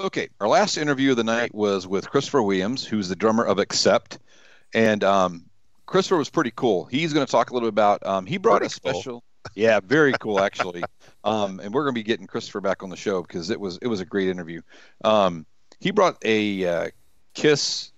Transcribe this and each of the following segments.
Okay, our last interview of the night was with Christopher Williams, who's the drummer of Accept, and Christopher was pretty cool. He's going to talk a little bit about. He brought a special. Yeah, very cool actually. And we're going to be getting Christopher back on the show because it was a great interview. He brought a Kiss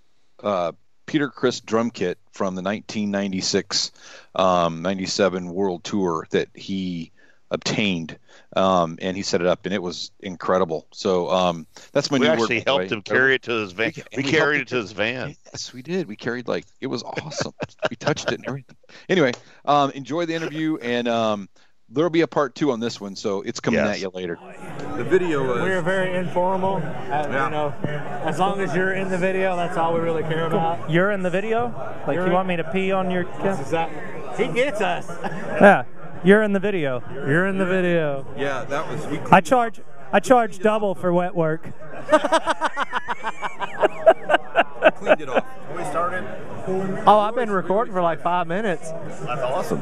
Peter Criss drum kit from the 1996-97 World Tour that he obtained, and he set it up, and it was incredible. So that's my new word. We actually helped him carry it to his van. We carried it to his van. Yes, we did. We carried, like, it was awesome. We touched it and everything. Anyway, enjoy the interview, and there'll be a part 2 on this one, so it's coming at you later. The video was... We're very informal. You know, as long as you're in the video, that's all we really care about. You're in the video? Like, you want me to pee on your... He gets us. Yeah. You're in the video. You're in the video. Yeah, that was... I charge double for wet work. Cleaned it off. When we started... Oh, I've been recording for like 5 minutes. That's awesome.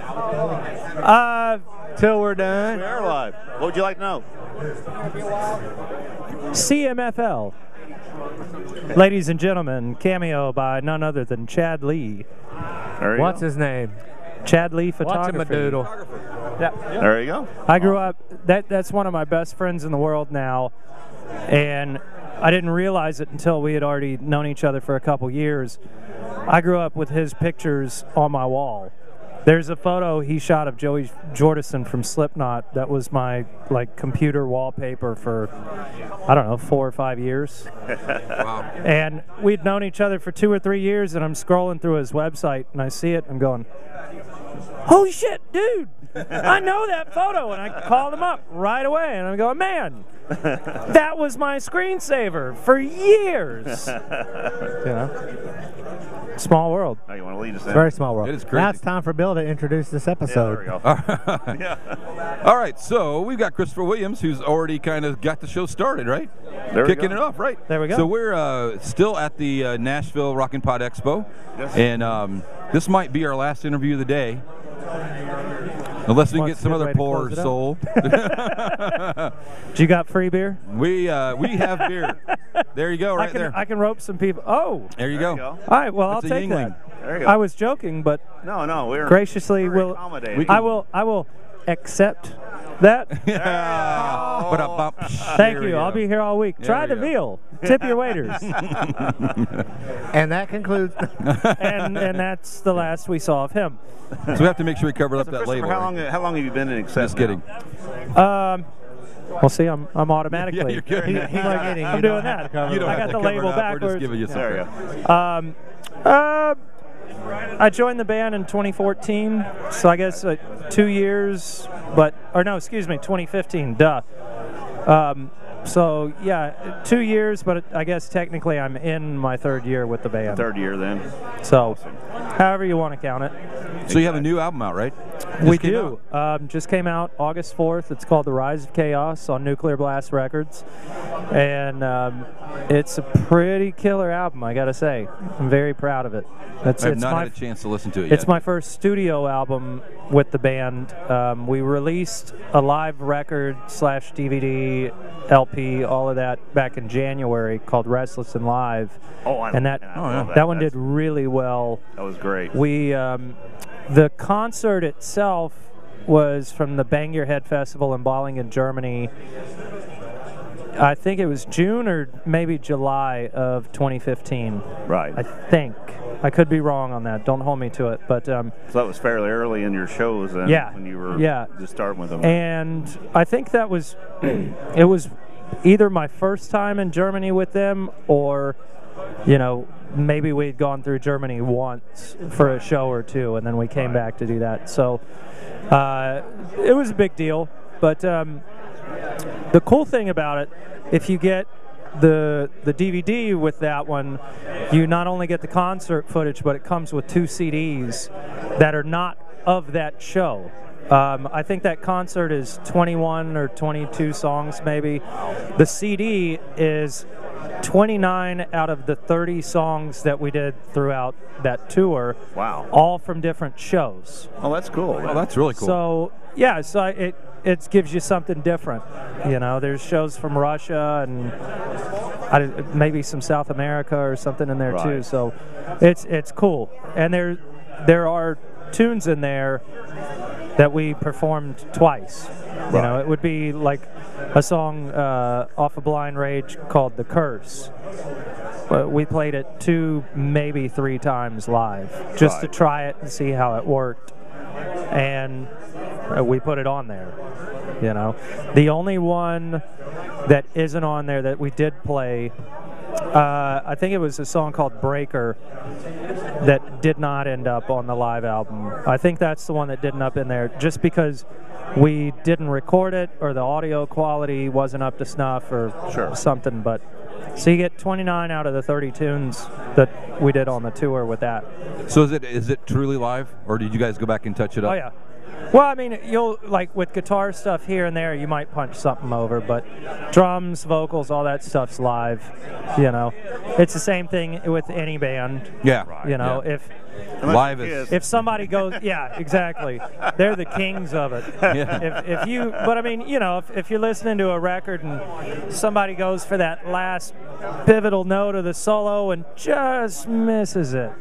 Till we're done. We are live. What would you like to know? CMFL. Ladies and gentlemen, cameo by none other than Chad Lee. What's his name? Chad Lee Photography. Watch him a doodle. Yeah. There you go. I grew up, that's one of my best friends in the world now, and I didn't realize it until we had already known each other for a couple years. I grew up with his pictures on my wall. There's a photo he shot of Joey Jordison from Slipknot. That was my, like, computer wallpaper for, I don't know, 4 or 5 years. Wow. And we'd known each other for 2 or 3 years, and I'm scrolling through his website, and I see it, and I'm going, holy shit, dude, I know that photo. And I called him up right away, and I'm going, man, that was my screensaver for years. You know? Small world. Oh, you want to lead us in? Very small world. It is crazy. Now it's time for Bill to introduce this episode. Yeah, there we go. All right, so we've got Christopher Williams, who's already kind of got the show started, right? There we Kicking go. it off, right? There we go. So we're still at the Nashville Rock N Pod Expo, Yes. and this might be our last interview of the day. Unless we can get some other poor soul. Do you got free beer? We have beer. There you go, right there. I can rope some people. Oh. There you go. All right, well, That's I'll take Yingling. that. There you go. I was joking, but No, we're graciously very will accommodating. I will accept that. Yeah. But a bump. Thank you. I'll be here all week. Try the we go. veal. Tip your waiters. And that concludes. and that's the last we saw of him. So we have to make sure we cover up that label. How long have you been in Accept? Just kidding. Well, see, I'm automatically. Yeah, you're good. I'm doing that. You don't I have got to the cover label it up. We're backwards. just giving you some. There you go. I joined the band in 2014, so I guess 2 years, or no, excuse me, 2015, duh. So, yeah, 2 years, but I guess technically I'm in my 3rd year with the band. 3rd year then. So, however you want to count it. So you have a new album out, right? We do. Just came out August 4th. It's called The Rise of Chaos on Nuclear Blast Records. And it's a pretty killer album, I got to say. I'm very proud of it. I have not had a chance to listen to it yet. It's my first studio album with the band. We released a live record / DVD, LP, all of that back in January called Restless and Live. Oh, I and love that that. one did really well. That was great. We the concert itself was from the Bang Your Head Festival in Bollingen, Germany. I think it was June or maybe July of 2015. Right. I think. I could be wrong on that. Don't hold me to it. But so that was fairly early in your shows then, when you were just starting with them. And I think that was it was either my first time in Germany with them, or maybe we'd gone through Germany once for a show or two, and then we came back to do that. So it was a big deal. But the cool thing about it, if you get the DVD with that one, you not only get the concert footage, but it comes with 2 CDs that are not of that show. I think that concert is 21 or 22 songs maybe. The CD is 29 out of the 30 songs that we did throughout that tour. Wow. All from different shows. Oh, that's cool. Oh, that's really cool. So, yeah, so it gives you something different. You know, there's shows from Russia and maybe some South America or something in there too. So it's cool. And there are tunes in there that we performed twice. You know, it would be like a song off of Blind Rage called "The Curse." We played it 2, maybe 3 times live, just to try it and see how it worked. And we put it on there. You know, the only one that isn't on there that we did play, I think it was a song called "Breaker" that did not end up on the live album. I think that's the one that didn't up in there, just because we didn't record it or the audio quality wasn't up to snuff or something. But so you get 29 out of the 30 tunes that we did on the tour with that. So is it truly live, or did you guys go back and touch it up? Oh yeah. Well, I mean, you'll, like, with guitar stuff here and there, you might punch something over, but drums, vocals, all that stuff's live. You know, it's the same thing with any band. Yeah. You know, if somebody goes, yeah, exactly, they're the kings of it. Yeah. But I mean, you know, if you're listening to a record and somebody goes for that last pivotal note of the solo and just misses it,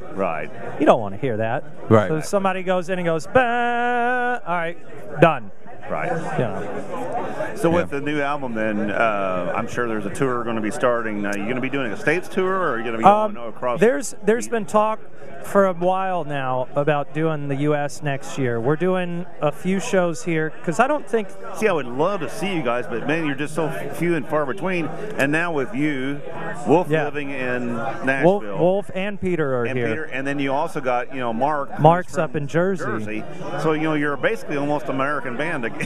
you don't want to hear that. Right. So if somebody goes in and goes, bah, all right, done. Right. Yeah. So with the new album, then I'm sure there's a tour going to be starting. Are you going to be doing a States tour, or are you going to be going across? There's been talk for a while now about doing the U.S. next year. We're doing a few shows here because I don't think. See, I would love to see you guys, but man, you're just so few and far between. And now with you, Wolf living in Nashville, Wolf and Peter are here, and then you also got Mark. Mark's up in Jersey. So you're basically almost American band again.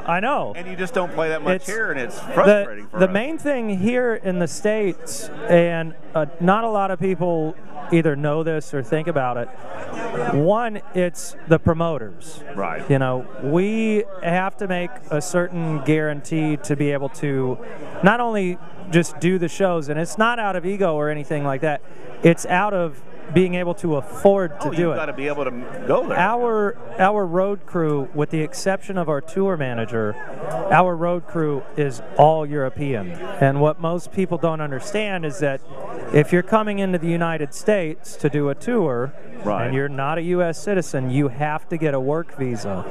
I know. And you just don't play that much here, and it's frustrating for us. The main thing here in the States, and not a lot of people either know this or think about it. One, it's the promoters. Right. You know, we have to make a certain guarantee to be able to not only just do the shows, and it's not out of ego or anything like that, it's out of being able to afford to do it. You've got to be able to go there. Our road crew, with the exception of our tour manager, our road crew is all European. And what most people don't understand is that if you're coming into the United States to do a tour, and you're not a U.S. citizen, you have to get a work visa.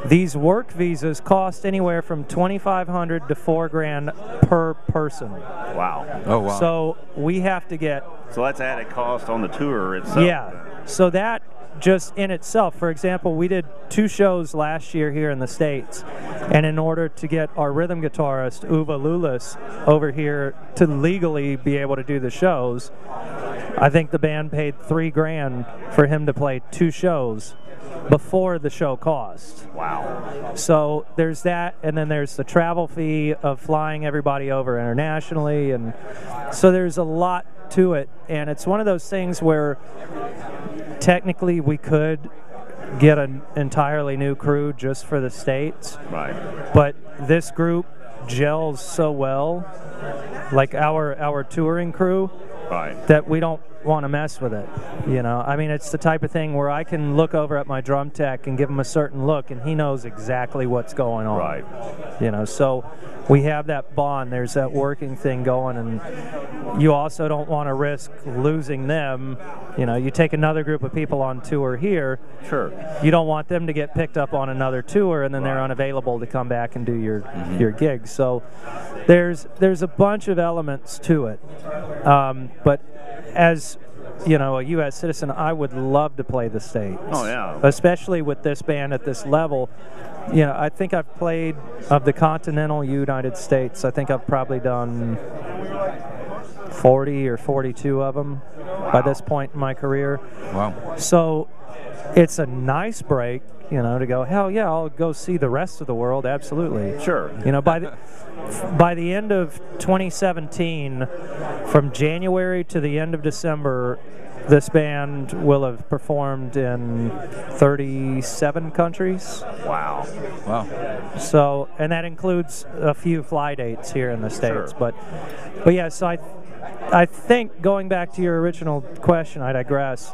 These work visas cost anywhere from $2,500 to $4,000 per person. Wow. Oh, wow. So we have to get. So that's added cost on the tour itself. Yeah. So that just in itself, for example, we did 2 shows last year here in the States, and in order to get our rhythm guitarist Uwe Lulis over here to legally be able to do the shows, I think the band paid $3,000 for him to play 2 shows before the show cost. Wow. So there's that, and then there's the travel fee of flying everybody over internationally, and so there's a lot to it, and it's one of those things where technically we could get an entirely new crew just for the States. Right. But this group gels so well, like our touring crew, that we don't want to mess with it. You know, I mean, it's the type of thing where I can look over at my drum tech and give him a certain look, and he knows exactly what's going on. Right. You know, so we have that bond. There's that working thing going, and you also don't want to risk losing them. You know, you take another group of people on tour here. Sure. You don't want them to get picked up on another tour, and then they're unavailable to come back and do your gigs. So there's a bunch of elements to it. But as you know, a U.S. citizen, I would love to play the States. Oh, yeah. Especially with this band at this level. You know, I think I've played, of the continental United States, I think I've probably done 40 or 42 of them by this point in my career. Wow. So it's a nice break, you know, to go, hell yeah, I'll go see the rest of the world, absolutely. Sure. You know, by the end of 2017, from January to the end of December, this band will have performed in 37 countries. Wow. Wow. So, and that includes a few fly dates here in the States. Sure. But yeah, so I think, going back to your original question, I digress,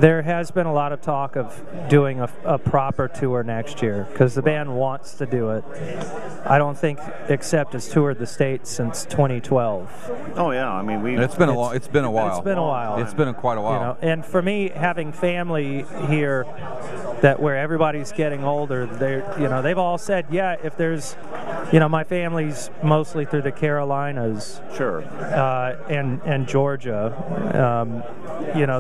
there has been a lot of talk of doing a proper tour next year because the band wants to do it. I don't think Accept has toured the States since 2012. Oh yeah, I mean it's been a while. It's been a while. It's been quite a while. You know, and for me, having family here, where everybody's getting older, they've all said, yeah, if there's, my family's mostly through the Carolinas, sure, and Georgia.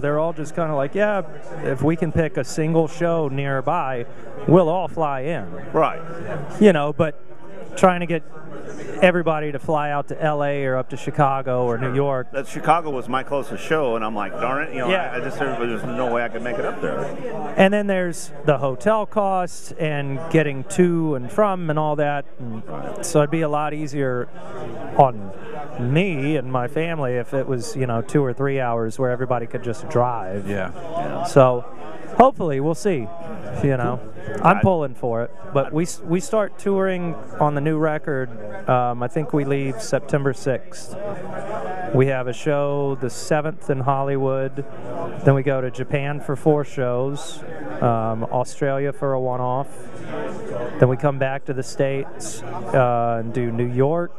They're all just kind of like, yeah, if we can pick a single show nearby, we'll all fly in. Right. But trying to get everybody to fly out to L.A. or up to Chicago or New York. That Chicago was my closest show, and I'm like, darn it, yeah. I just heard there's no way I could make it up there. And then there's the hotel costs and getting to and from and all that. And so it'd be a lot easier on me and my family if it was, 2 or 3 hours where everybody could just drive. Yeah. So hopefully we'll see. I'm pulling for it, but we start touring on the new record. I think we leave September 6th. We have a show the 7th in Hollywood. Then we go to Japan for 4 shows, Australia for a one-off. Then we come back to the States and do New York.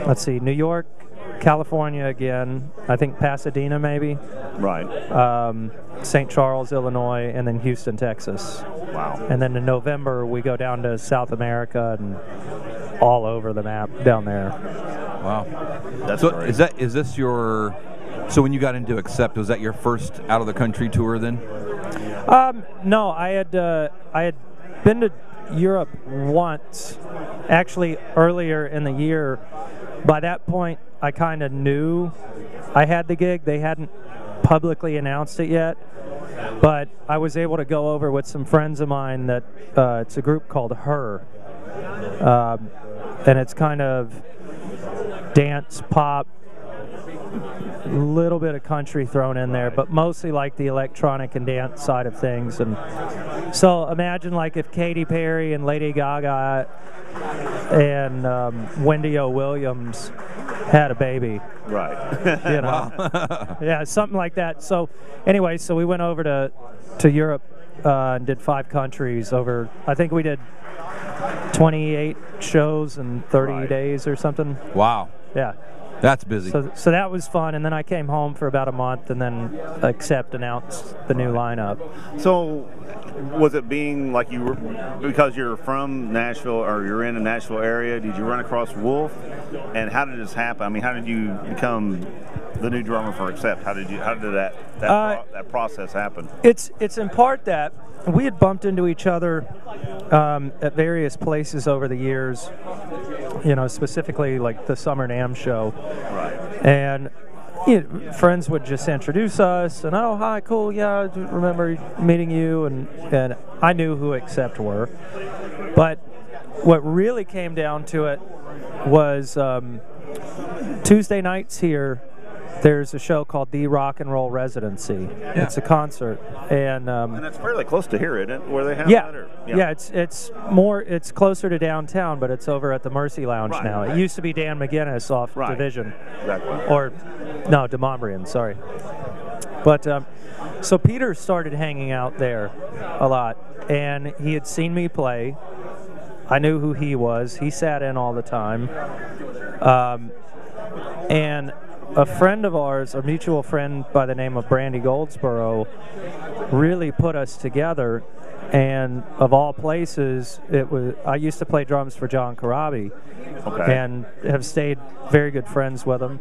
Let's see, New York, California again. I think Pasadena maybe. Right. St. Charles, Illinois, and then Houston, Texas. Wow. And then in November, we go down to South America and all over the map down there. Wow. That's so great. is this your... So when you got into Accept, was that your first out-of-the-country tour then? No, I had been to Europe once, actually earlier in the year. By that point, I kind of knew I had the gig. They hadn't publicly announced it yet, but I was able to go over with some friends of mine that it's a group called Her, and it's kind of dance, pop, a little bit of country thrown in there, but mostly like the electronic and dance side of things. And so imagine like if Katy Perry and Lady Gaga and Wendy O. Williams had a baby. Right. Yeah, something like that. So anyway, so we went over to Europe and did 5 countries over, I think we did 28 shows in 30 days or something. Wow. Yeah. That's busy. So that was fun, and then I came home for about a month, and then Accept announced the new lineup. So was it being like you were, because you're from Nashville or you're in the Nashville area, did you run across Wolf? And how did this happen? I mean, how did you become the new drummer for Accept? How did that process happen? It's in part that we had bumped into each other at various places over the years, specifically like the Summer NAMM show. Right. And friends would just introduce us, and oh, hi, cool, yeah, I remember meeting you, and I knew who Accept were. But what really came down to it was Tuesday nights here, there's a show called The Rock and Roll Residency. Yeah. It's a concert, and that's fairly close to here, isn't it? Where they have that? Or? Yeah, it's closer to downtown, but it's over at the Mercy Lounge now. It used to be Dan McGinnis off Division. Exactly. Or no, DeMombrian, sorry. But so Peter started hanging out there a lot, and he had seen me play. I knew who he was. He sat in all the time, and a friend of ours, a mutual friend by the name of Brandy Goldsboro, really put us together. And of all places, I used to play drums for John Corabi, and have stayed very good friends with him.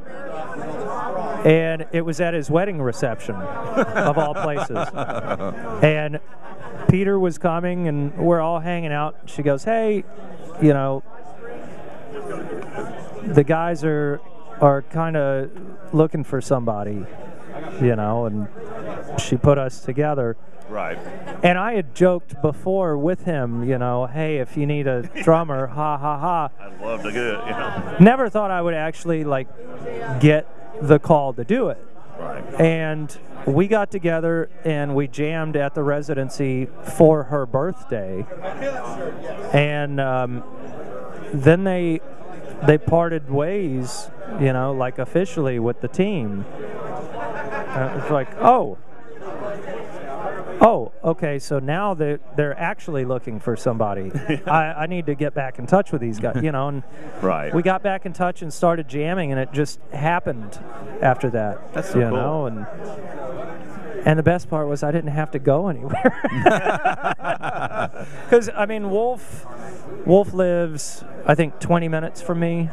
And it was at his wedding reception, of all places. And Peter was coming, and we're all hanging out. She goes, "Hey, the guys are kind of looking for somebody, and she put us together." Right. And I had joked before with him, hey, if you need a drummer, ha ha ha. I'd love to get it, Never thought I would actually get the call to do it. Right. And we got together and we jammed at the residency for her birthday. And then they parted ways, officially with the team. It's like, oh, Oh, okay. So now they're actually looking for somebody. I need to get back in touch with these guys, and right. We got back in touch and started jamming, and it just happened after that. That's so cool. And the best part was I didn't have to go anywhere. Because Wolf lives, I think, 20 minutes from me.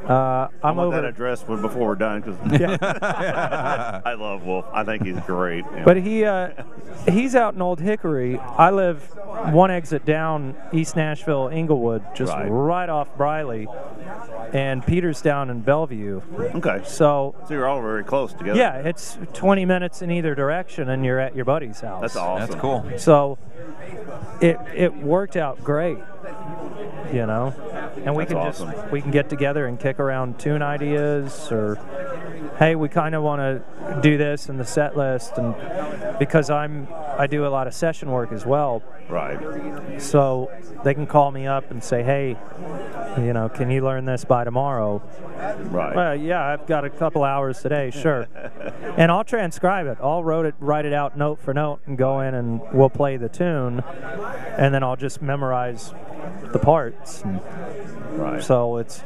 I'm over that address before we're done, because I love Wolf. I think he's great. But he's out in Old Hickory. I live one exit down East Nashville, Inglewood, just right off Briley, and Peter's down in Bellevue. Okay. So you're all very close together. Yeah, it's 20 minutes in either direction, and you're at your buddy's house. That's awesome. That's cool. So it worked out great. And we can get together and kick around tune ideas, or hey, we kind of want to do this in the set list, and because I do a lot of session work as well. Right. So they can call me up and say, hey, can you learn this by tomorrow? Right. Well, yeah, I've got a couple hours today, sure. And I'll transcribe it. I'll write it out note for note and go in and we'll play the tune, and then I'll just memorize the parts. Right. So it's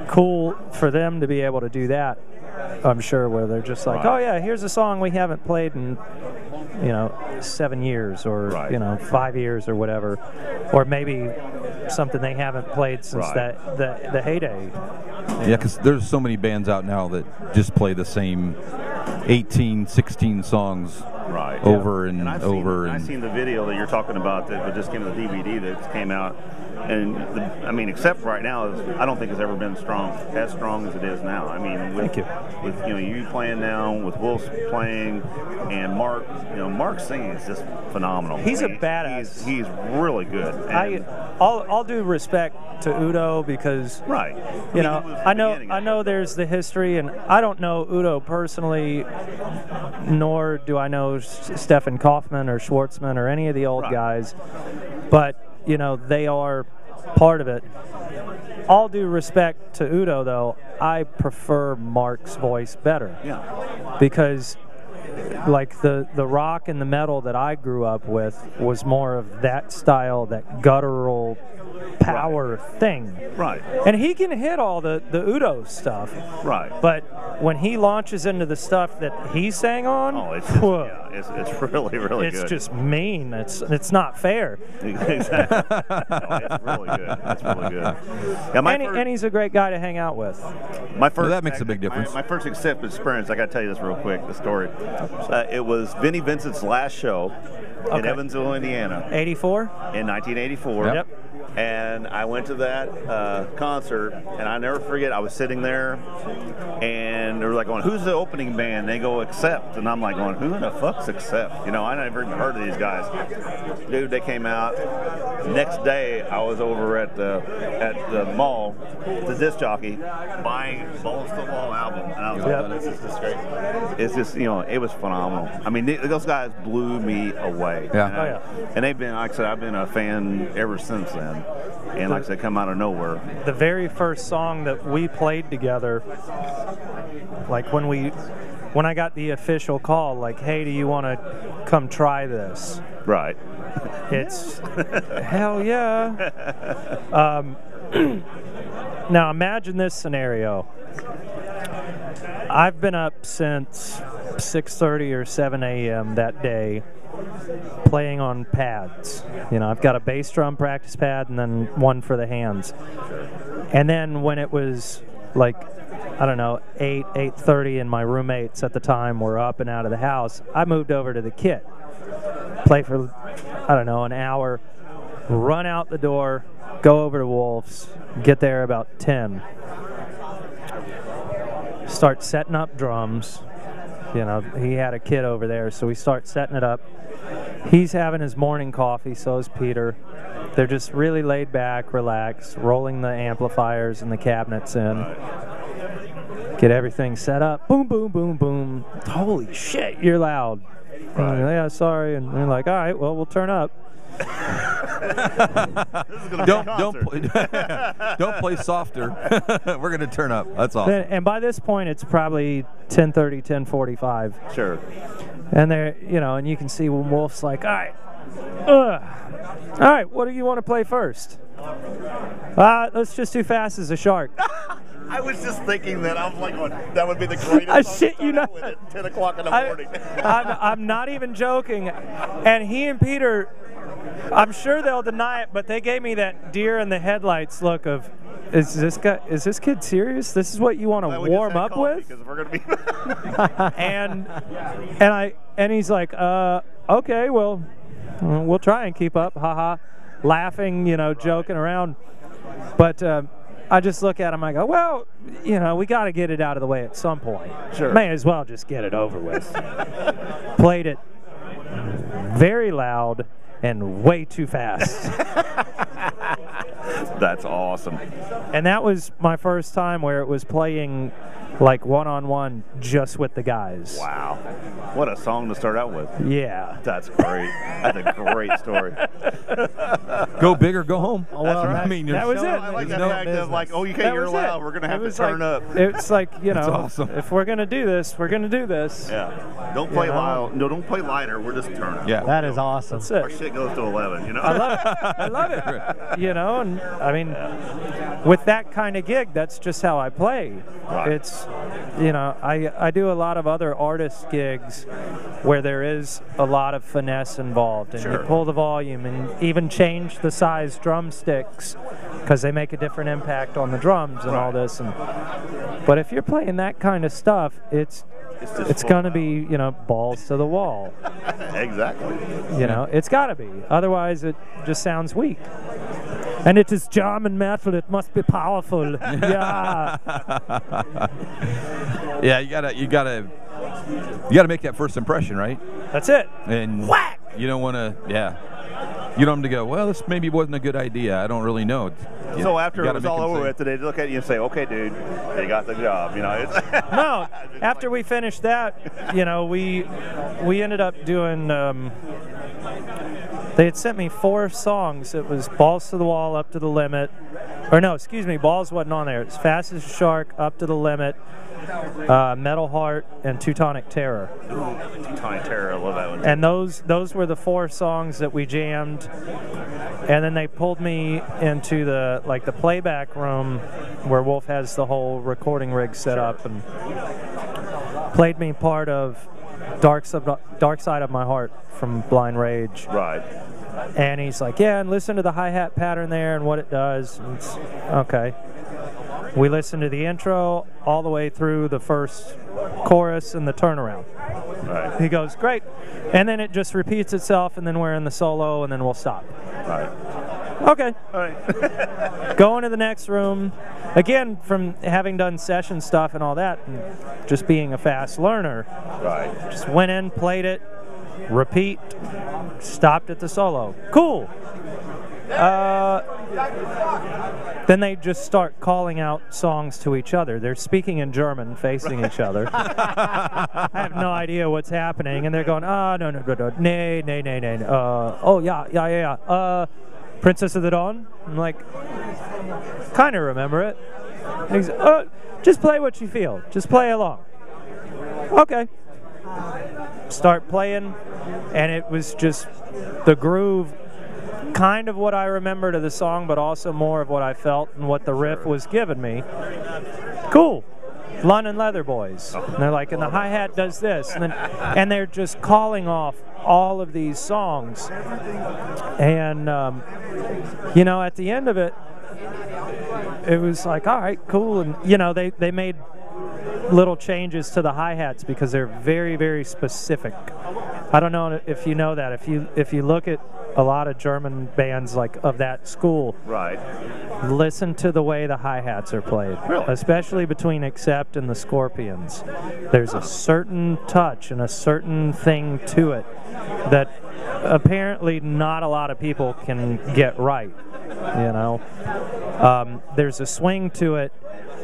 cool for them to be able to do that, I'm sure, where they're just like, oh yeah, here's a song we haven't played in 7 years, or 5 years, or whatever, or maybe something they haven't played since the heyday. Yeah, because there's so many bands out now that just play the same 18, 16 songs over and over. I've seen the video that you're talking about that just came to the DVD that came out. And except right now, I don't think it's ever been as strong as it is now. With you playing now, with Wolf playing, and Mark, Mark's singing is just phenomenal. He's a badass. He's really good. I'll do respect to Udo, because I know there's the history, and I don't know Udo personally, nor do I know Stefan Kaufman or Schwartzman or any of the old guys, but they are part of it. All due respect to Udo, though, I prefer Mark's voice better. Yeah. Because like the rock and the metal that I grew up with was more of that style, that guttural power thing. Right. And he can hit all the Udo stuff. Right. But when he launches into the stuff that he sang on, it's really, really it's good. just mean. It's not fair. Exactly. It's really good. It's really good. Yeah, and he's a great guy to hang out with. That makes a big difference. My first Accept experience, I got to tell you this real quick, the story. It was Vinnie Vincent's last show in Evansville, Indiana. 84? In 1984. Yep. And I went to that concert, and I never forget, I was sitting there, and they were like going, who's the opening band? They go, Accept. And I'm like going, who in the fuck's Accept? I never even heard of these guys. Dude, they came out. Next day, I was over at the mall, the disc jockey, buying Balls to the Wall album. And I was like, oh, this is just crazy. It's just, it was phenomenal. Those guys blew me away. Yeah. And they've been, like I said, I've been a fan ever since then. And like I said, come out of nowhere. The very first song that we played together, like when I got the official call, like, hey, do you want to come try this? Right. It's hell yeah. Now imagine this scenario. I've been up since 6:30 or 7 a.m. that day, playing on pads. I've got a bass drum practice pad and then one for the hands. And then when it was like, I don't know, 8:30, and my roommates at the time were up and out of the house, I moved over to the kit. Play for, I don't know, an hour, run out the door, go over to Wolf's, get there about 10. Start setting up drums. He had a kit over there, so we start setting it up. He's having his morning coffee, so is Peter. They're just really laid back, relaxed, rolling the amplifiers and the cabinets in. Get everything set up. Boom, boom, boom, boom. Holy shit, you're loud. Right. Yeah, sorry. And they're like, all right, well, we'll turn up. Don't play softer. We're going to turn up. That's all. And by this point, it's probably 10:30, 10:45. Sure. And they're, you know, and you can see when Wolf's like, all right, what do you want to play first? Let's just do Fast as a Shark. I was just thinking that. I was like, that would be the greatest song shit you know. with at 10 o'clock in the morning. I'm not even joking. And he and Peter, I'm sure they'll deny it, but they gave me that deer in the headlights look of, is this kid serious? This is what you want to warm up with? Because we're going to be and he's like, okay, well, we'll try and keep up, haha, laughing, you know, joking around. But I just look at him, I go, well, you know, we got to get it out of the way at some point. Sure. May as well just get it over with. Played it very loud and way too fast. That's awesome. And that was my first time where it was playing like one-on-one just with the guys. Wow. What a song to start out with. Yeah. That's great. That's a great story. Go big or go home. Oh, well, I mean, that was it. I like that fact of like, oh, you can't, you're loud. We're going to have to turn up. It's like, you know, awesome. If we're going to do this, we're going to do this. Yeah. Don't play loud. No, don't play lighter. We're just turn up. Yeah. That is awesome. That's it. Our shit goes to 11, you know? I love it. I love it. You know, and I mean, with that kind of gig, that's just how I play. Right. It's, you know, I do a lot of other artist gigs where there is a lot of finesse involved, and you pull the volume and even change the size drumsticks because they make a different impact on the drums and all this. But if you're playing that kind of stuff, it's going to be, you know, balls to the wall. Exactly. You know, it's got to be. Otherwise, it just sounds weak. And it is German metal. It must be powerful. Yeah. Yeah, you gotta make that first impression, right? That's it. And whack. You don't want to, you don't want to go, well, this maybe wasn't a good idea. I don't really know. So after it was all over with, they look at you and say, okay, dude, you got the job. You know. No, after we finished that, you know, we ended up doing. They had sent me 4 songs. It was Balls to the Wall, Up to the Limit. Or no, excuse me, Balls wasn't on there. It's Fast as a Shark, Up to the Limit, Metal Heart, and Teutonic Terror. Ooh, Teutonic Terror, I love that one. And those were the 4 songs that we jammed. And then they pulled me into the playback room where Wolf has the whole recording rig set up and played me part of Dark Side of My Heart from Blind Rage. Right. And he's like, yeah, and listen to the hi-hat pattern there and what it does. And it's, okay. We listened to the intro all the way through the first chorus and the turnaround. Right. He goes, great. And then it just repeats itself, and then we're in the solo, and then we'll stop. Right. Okay. All right. Go into the next room. Again, from having done session stuff and all that, and just being a fast learner. Right. Just went in, played it, repeat, stopped at the solo. Cool. Then they just start calling out songs to each other. They're speaking in German, facing each other. I have no idea what's happening, and they're going, no, nay, oh, yeah. Princess of the Dawn? I'm like, kind of remember it. And he's, just play what you feel. Just play along. Okay. Start playing, and it was just the groove, kind of what I remembered of the song, but also more of what I felt and what the riff was giving me. Cool. London Leather Boys. And they're like, and the hi-hat does this. And they're just calling off all of these songs. And, you know, at the end of it, it was like, all right, cool. And, you know, they made little changes to the hi-hats because they're very, very specific. I don't know if you know that. If you look at a lot of German bands like of that school, right, listen to the way the hi-hats are played, really? Especially between Accept and the Scorpions. There's a certain touch and a certain thing to it that apparently not a lot of people can get right. You know, there's a swing to it,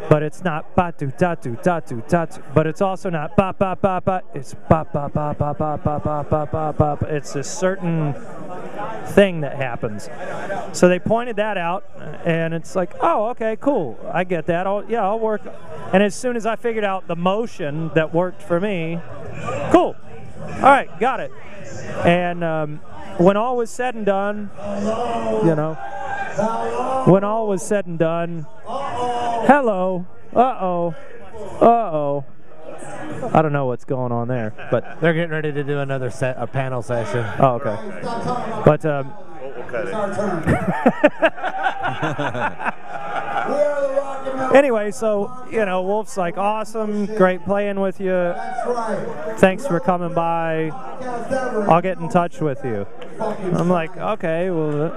but it's not ba do da do da do da do. But it's also not ba ba ba ba. It's ba ba ba ba ba ba ba ba ba ba. It's a certain thing that happens. So they pointed that out, and it's like, oh, okay, cool. I get that. I'll work. And as soon as I figured out the motion that worked for me, cool. All right, got it. And when all was said and done, you know, when all was said and done, hello, uh-oh, uh-oh. I don't know what's going on there, but they're getting ready to do another a panel session. Oh, okay. But we'll cut it. Anyway, so you know, Wolf's like, awesome, great playing with you. Thanks for coming by. I'll get in touch with you. I'm like, okay, well.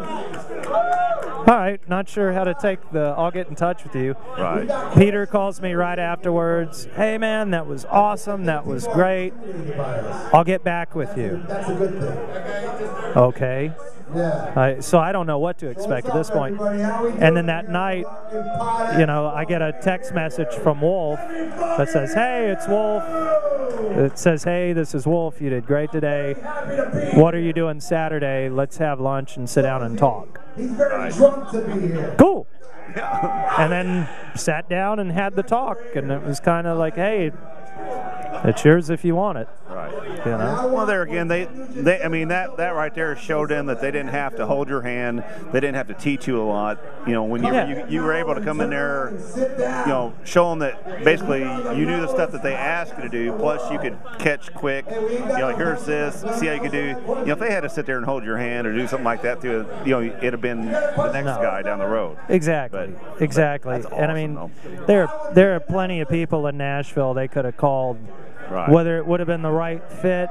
All right, not sure how to take the I'll get in touch with you. Right. Peter calls me right afterwards. Hey, man, that was awesome. That was great. I'll get back with you. That's a good thing. Okay. So I don't know what to expect at this point. And then that night, you know, I get a text message from Wolf that says, hey, it's Wolf. It says, hey, this is Wolf. You did great today. What are you doing Saturday? Let's have lunch and sit down and talk. He's very drunk to be here. Cool. And then sat down and had the talk, and it was kind of like, hey, it's yours if you want it. Right. You know? Well, there again, they I mean, that right there showed them that they didn't have to hold your hand. They didn't have to teach you a lot. You know, when you were able to come in there, you know, show them that basically you knew the stuff that they asked you to do, plus you could catch quick. You know, here's this, see how you could do. You know, if they had to sit there and hold your hand or do something like that, you know, it'd have been the next guy down the road. Exactly. Exactly. Awesome, and I mean, though. there are plenty of people in Nashville they could have called. Right. Whether it would have been the right fit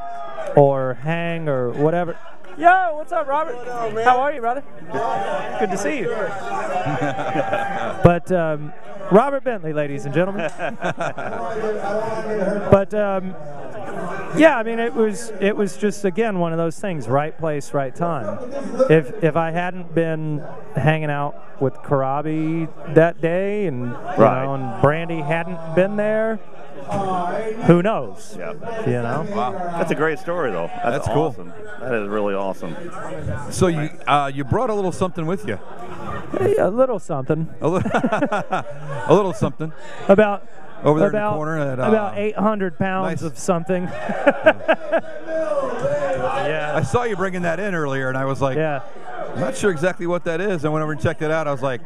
or hang or whatever. Yo, what's up, Robert? How are you, brother? Good to see you. But Robert Bentley, ladies and gentlemen. But yeah, I mean, it was just again one of those things, right place, right time. If I hadn't been hanging out with Karabi that day, and you know, and Brandy hadn't been there. Who knows? Yeah. You know? Wow. That's a great story, though. That's awesome. Cool. That is really awesome. So you brought a little something with you. Hey, a little something. A little something. About over there in the corner. About 800 pounds of something. Yeah. I saw you bringing that in earlier, and I was like, I'm not sure exactly what that is. I went over and checked it out. I was like,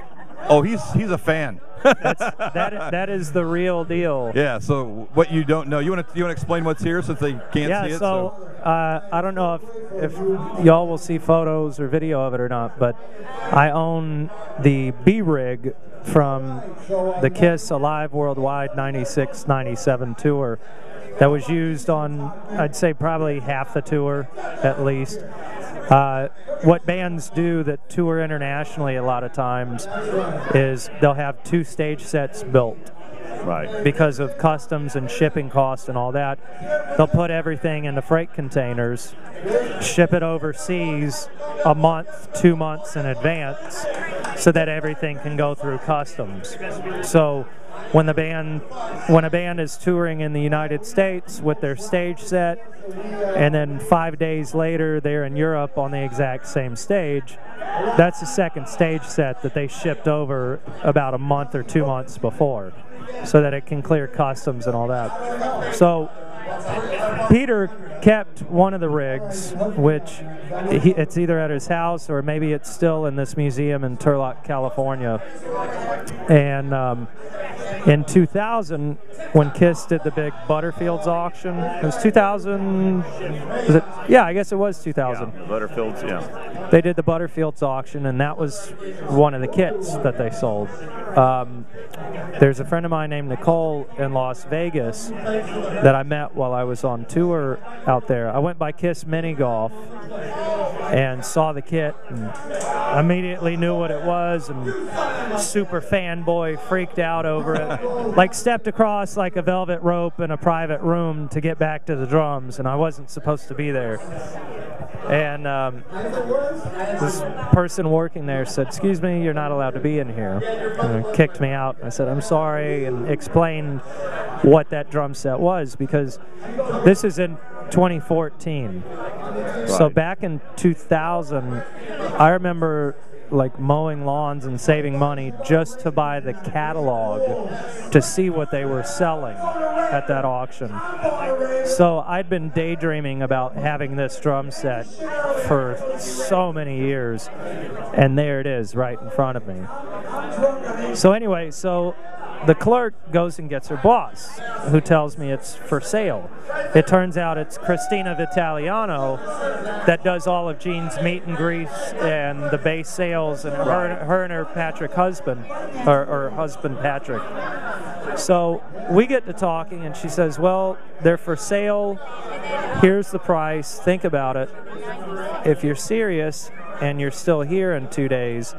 oh, he's a fan. that is the real deal. Yeah. So what you don't know, you want to explain what's here since they can't see it. So I don't know if y'all will see photos or video of it or not, but I own the B rig from the Kiss Alive Worldwide '96-'97 tour that was used on, I'd say, probably half the tour at least. What bands do that tour internationally a lot of times is they'll have 2 stage sets built. Right. Because of customs and shipping costs and all that. They'll put everything into freight containers, ship it overseas a month, 2 months in advance so that everything can go through customs. So when a band is touring in the United States with their stage set, and then 5 days later they're in Europe on the exact same stage, that's the second stage set that they shipped over about a month or 2 months before, so that it can clear customs and all that. So Peter kept one of the rigs, which it's either at his house or maybe it's still in this museum in Turlock, California. And in 2000, when Kiss did the big Butterfields auction, it was 2000, was it? Yeah, I guess it was 2000. Yeah, Butterfields, yeah. They did the Butterfields auction, and that was one of the kits that they sold. There's a friend of mine named Nicole in Las Vegas that I met while I was on tour out there. I went by Kiss Mini Golf and saw the kit and immediately knew what it was, and super fanboy freaked out over it. Like stepped across like a velvet rope in a private room to get back to the drums, and I wasn't supposed to be there. And this person working there said, "Excuse me, you're not allowed to be in here." And kicked me out. I said, "I'm sorry," and explained what that drum set was, because this is in 2014. Right. So back in 2000, I remember like mowing lawns and saving money just to buy the catalog to see what they were selling at that auction. So I'd been daydreaming about having this drum set for so many years, and there it is right in front of me. So anyway, the clerk goes and gets her boss, who tells me it's for sale. It turns out it's Christina Vitaliano that does all of Gene's meet and greets and the base sales, and her and her Patrick husband, or husband Patrick. So we get to talking, and she says, well, they're for sale. Here's the price. Think about it. If you're serious and you're still here in 2 days,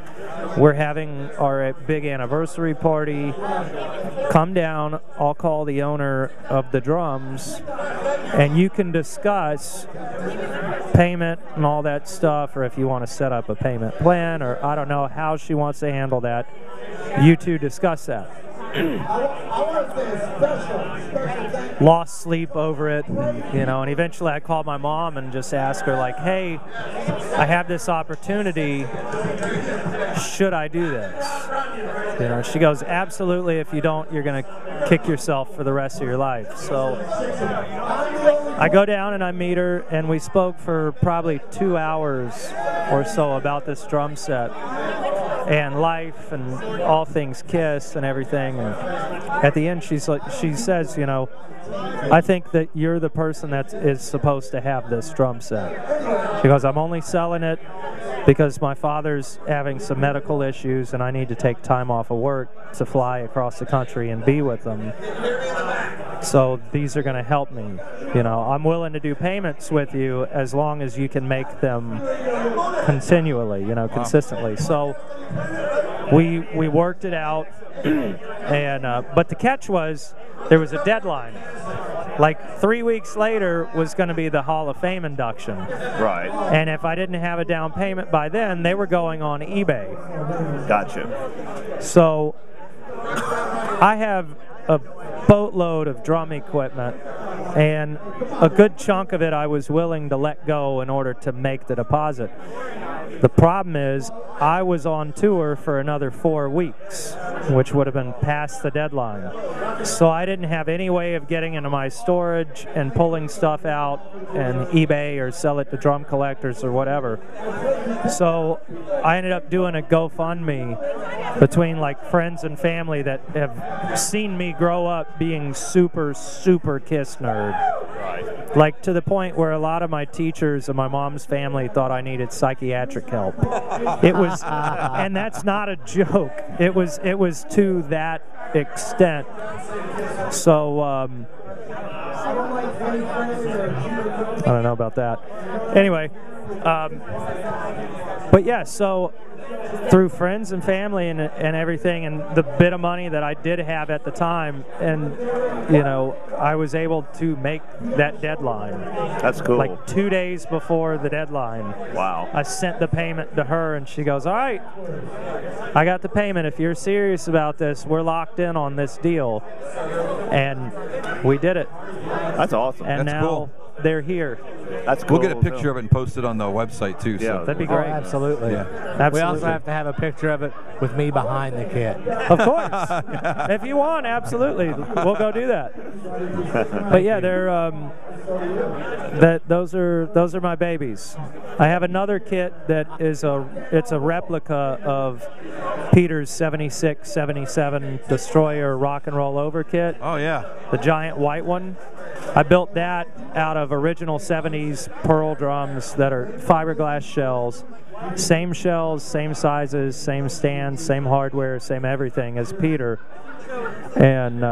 we're having our big anniversary party. Come down. I'll call the owner of the drums, and you can discuss payment and all that stuff, or if you want to set up a payment plan, or I don't know how she wants to handle that. You two discuss that. Lost sleep over it, and eventually I called my mom and just asked her, like, hey, I have this opportunity, should I do this? She goes, absolutely. If you don't, you're going to kick yourself for the rest of your life. So I go down and I meet her, and we spoke for probably 2 hours or so about this drum set and life and all things Kiss and everything. And at the end, she says, I think that you're the person that is supposed to have this drum set. She goes, I'm only selling it because my father's having some medical issues and I need to take time off of work to fly across the country and be with them. So these are going to help me. I'm willing to do payments with you as long as you can make them continually, consistently. So we worked it out, and but the catch was there was a deadline. Like 3 weeks later was going to be the Hall of Fame induction. Right. And if I didn't have a down payment by then, they were going on eBay. Gotcha. So I have a boatload of drum equipment, and a good chunk of it I was willing to let go in order to make the deposit. The problem is I was on tour for another 4 weeks, which would have been past the deadline. So I didn't have any way of getting into my storage and pulling stuff out and eBay or sell it to drum collectors or whatever. So I ended up doing a GoFundMe between like friends and family that have seen me grow up being super, super Kiss nerd. Right. Like to the point where a lot of my teachers and my mom's family thought I needed psychiatric help. It was, and that's not a joke. It was to that extent. So I don't know about that. Anyway, but yeah, so through friends and family and everything, and the bit of money that I did have at the time, and I was able to make that deadline. That's cool. Like 2 days before the deadline. Wow. I sent the payment to her, and she goes, all right, I got the payment. If you're serious about this, we're locked in on this deal. And we did it. That's awesome. And That's now cool. They're here. That's cool. We'll get a picture of it and post it on the website too. Yeah, So. That'd be great. Oh, absolutely. Yeah. Absolutely. We also have to have a picture of it with me behind the kit. Of course. If you want, absolutely. We'll go do that. But yeah, they're those are my babies. I have another kit that is it's a replica of Peter's 76, 77 Destroyer Rock and Roll Over kit. Oh yeah. The giant white one. I built that out of original 70s Pearl drums that are fiberglass shells. Same shells, same sizes, same stands, same hardware, same everything as Peter. And,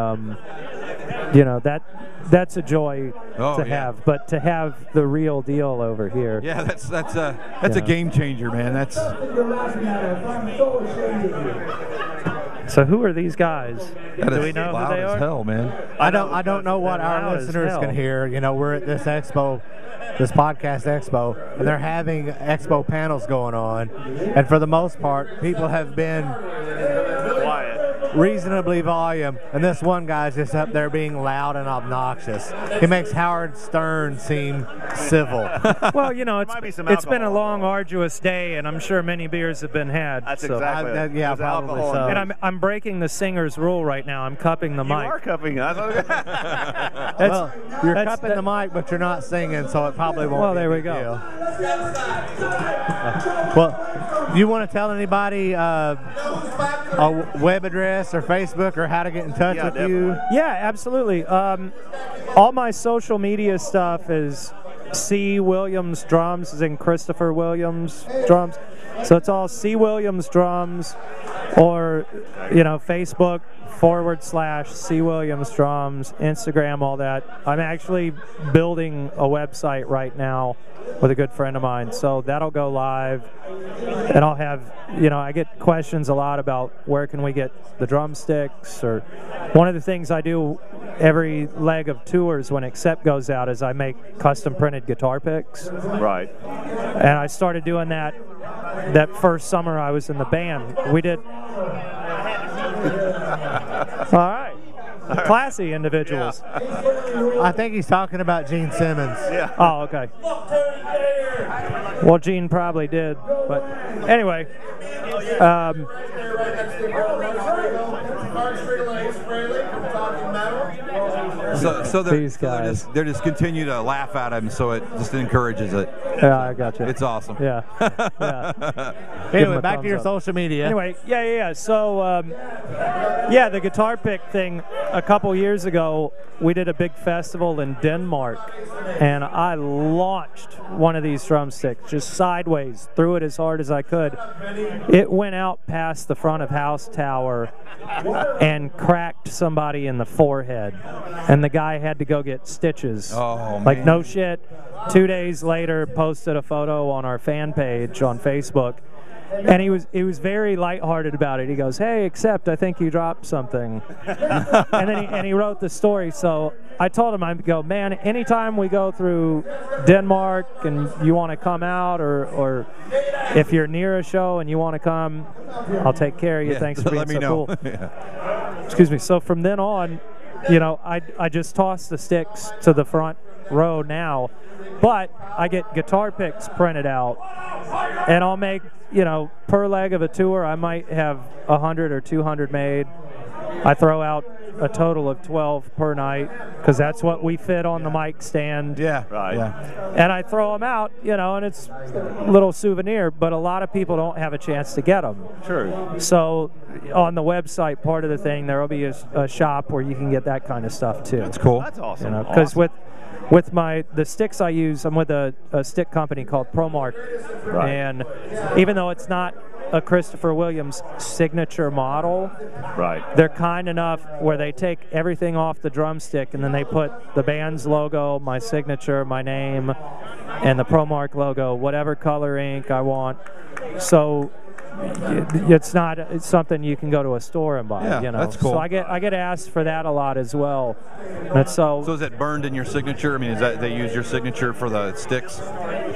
that's a joy to have. But to have the real deal over here. Yeah, that's a game changer, man. That's. So who are these guys? Do we know loud who they as are? hell, man. I don't know what They're our loud as listeners hell. can hear. We're at this expo, this podcast expo, and they're having expo panels going on. And for the most part, people have been Quiet. reasonably volume, and this one guy's just up there being loud and obnoxious. He makes Howard Stern seem civil. Well, you know, it's been a long, arduous day, and I'm sure many beers have been had. That's so. exactly. Yeah, probably so. And I'm breaking the singer's rule right now. I'm cupping the mic. You are cupping. Well, you're cupping the mic, but you're not singing, so it probably won't. Well, be there a we big go. deal. Well, you want to tell anybody a web address or Facebook or how to get in touch with you? Yeah, absolutely. All my social media stuff is C. Williams Drums, as in Christopher Williams Drums. So it's all C. Williams Drums, or, you know, Facebook /C. Williams Drums, Instagram, all that. I'm actually building a website right now with a good friend of mine, so that'll go live, and I'll have, you know, I get questions a lot about where can we get the drumsticks, or one of the things I do every leg of tours when Accept goes out is I make custom printed guitar picks. Right. And I started doing that first summer I was in the band. We did. All right. Classy individuals. Yeah. I think he's talking about Gene Simmons. Yeah. Oh, okay. Well, Gene probably did, but anyway. So These guys. they're just continue to laugh at him, so it just encourages it. Yeah, I got you. It's awesome. Yeah. Yeah. Anyway, back to your social media. Anyway, yeah. So, the guitar pick thing, a couple years ago, we did a big festival in Denmark, and I launched one of these drumsticks just sideways, threw it as hard as I could. It went out past the front of house tower and cracked somebody in the forehead, and the guy had to go get stitches. Oh, like, man. no shit. 2 days later, posted a photo on our fan page on Facebook, and he was very lighthearted about it. He goes, "Hey, Accept, I think you dropped something," and then he wrote the story. So I told him, I go, "Man, anytime we go through Denmark and you want to come out, or if you're near a show and you want to come, I'll take care of you. Thanks for being let me so know." cool." Yeah. Excuse me. So from then on, you know, I just toss the sticks to the front row now, but I get guitar picks printed out, and I'll make, you know, per leg of a tour, I might have 100 or 200 made. I throw out a total of 12 per night, because that's what we fit on the mic stand. Yeah. Right. Yeah. And I throw them out, you know, and it's a little souvenir, but a lot of people don't have a chance to get them. True. So on the website, part of the thing, there will be a shop where you can get that kind of stuff too. That's cool. That's awesome. You know, because with the sticks I use, I'm with a stick company called ProMark, Right. and even though it's not a Christopher Williams signature model, Right. they're kind enough where they take everything off the drumstick and then they put the band's logo, my signature, my name, and the ProMark logo, whatever color ink I want. So it's something you can go to a store and buy. Yeah, you know, that's cool. So I get asked for that a lot as well. And so is it burned in your signature? I mean, is that they use your signature for the sticks?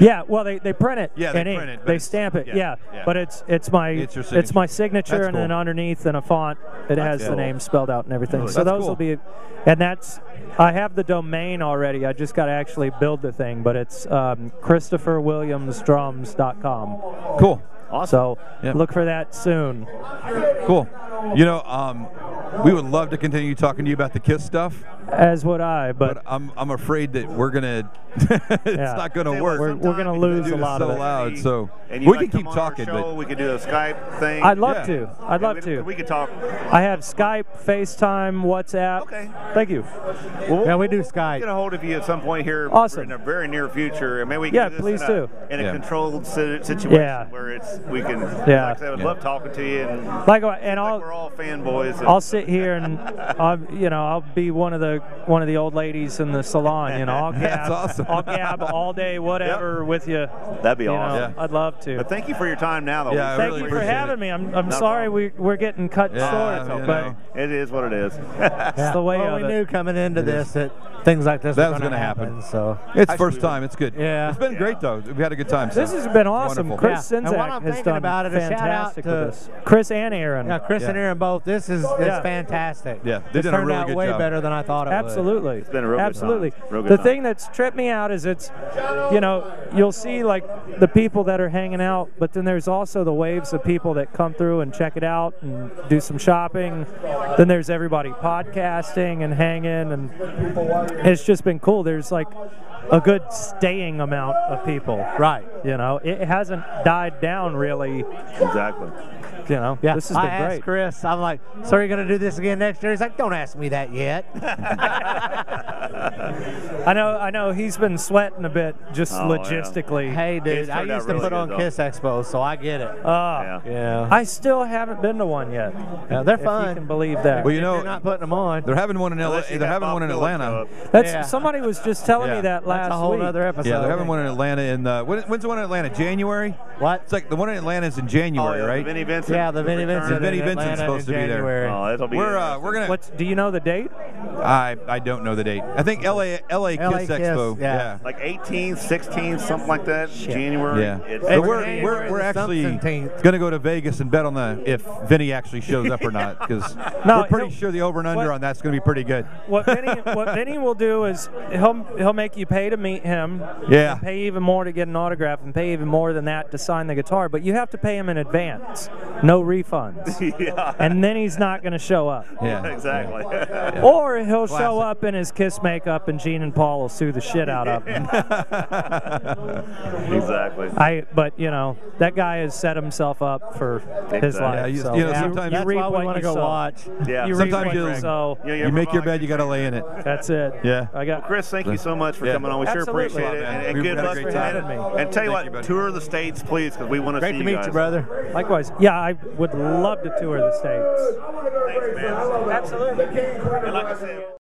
yeah, well they print it. Yeah, they in ink. print it, but They it's- stamp it. yeah, Yeah, yeah. but it's my your it's signature. my signature, That's and then cool. underneath in a font it has the cool. name spelled out and everything. Really? So That's those cool. will be, and I have the domain already. I just got to actually build the thing, but it's ChristopherWilliamsDrums.com. Cool. Awesome. So Yeah. look for that soon. Cool. You know, we would love to continue talking to you about the KISS stuff, As would I, but I'm afraid that we're gonna it's Yeah. not gonna Say work. what, we're gonna lose Dude, a it's lot so of it. loud, so And you we like can come keep on our talking, show, but we could do a Skype thing. I'd love Yeah. to. I'd love to. We could talk. I have Skype, FaceTime, WhatsApp. Okay. Thank you. Well, Yeah, we do We'll Skype. get a hold of you at some point here Awesome. in a very near future. And maybe we can Yeah, do this please in do. in a Yeah. controlled situation Yeah. where we can. Yeah. Like I said, I would love talking to you. And I'll we're all fanboys. And I'll sit here and I'll be one of the old ladies in the salon. You know, I'll gab. That's awesome. I'll gab all day, whatever, with you. that'd be You know, awesome. I'd love to. But thank you for your time now, though. Yeah, I Thank really you for appreciate having it. me. I'm Not a sorry problem. we're getting cut Yeah, short, you but know. It is what it is. it's the way Well, of we it. knew coming into this that things like this That were was going to happen. So It's first time. It's good. Yeah. It's been great, though. We've had a good time. This has been awesome. Wonderful. Chris And what Sinzak I'm has thinking done about it, a shout out fantastic with to this. Chris and Aaron. yeah, Chris and Aaron both. This is fantastic. Yeah, they This did a turned really out good way job. better than I thought it would. Absolutely. It's been a real good Absolutely. time. Real good The time. thing that's tripped me out is it's, you know, you'll see like the people that are hanging out, but then there's also the waves of people that come through and check it out and do some shopping. Then there's everybody podcasting and hanging, and it's just been cool. There's like a good staying amount of people. Right. You know, it hasn't died down really. Exactly. You know, Yeah, this has I been asked great. Chris, I'm like, so are you going to do this again next year? He's like, don't ask me that yet. I know he's been sweating a bit just Oh, logistically. Hey, dude, It's I turned out used to really put on good, Kiss Expo, so I get it. Yeah. I still haven't been to one yet. Yeah, they're If fun. you can believe that. Well, you If know, you're not putting them on. they're having one in LA. Unless you They're got having Bob one in Dylan Atlanta. show up. That's Yeah. somebody was just telling me that last That's a whole week. other episode. Yeah, they're having one in Atlanta in when's the one in Atlanta? January? What? It's like the one in Atlanta is in January, Oh, yeah, right? Vinnie Vincent. Yeah, the Vinnie Vincent. Vinnie in Vincent's Atlanta supposed in to be there. January. Oh, it'll be We're gonna. Do you know the date? I don't know the date. I think LA Kiss Kiss, Expo. yeah. like 18, 16, something like that. January. Yeah. It's But we're January actually the 17th. going to go to Vegas and bet on if Vinny actually shows up or not, because No, we're pretty he'll- sure the over and under what- on that's going to be pretty good. What Vinny will do is he'll make you pay to meet him. Yeah. And pay even more to get an autograph, and pay even more than that to sign the guitar. But you have to pay him in advance, no refunds. yeah. And then he's not going to show up. Yeah. Exactly. Or he'll show Classic. up in his Kiss makeup, and Gene and Paul will sue the shit out of him. Exactly. But you know, that guy has set himself up for his Exactly. life. Yeah, so you know, sometimes- That's reap why we what want to you go sow. watch. Yeah. You Sometimes reap what you you'll- sow. You make your bed, you got to lay in it. That's it. Yeah. I got. Chris, thank you so much for Yeah. coming on. We sure Absolutely. appreciate it. And We've good had a luck great with time. it. Me. And tell you Thank what, you, buddy. tour the States, please, because we want to see Great to you meet guys. you, brother. Likewise. Yeah, I would love to tour the States. Thanks, man. Absolutely. And like I said,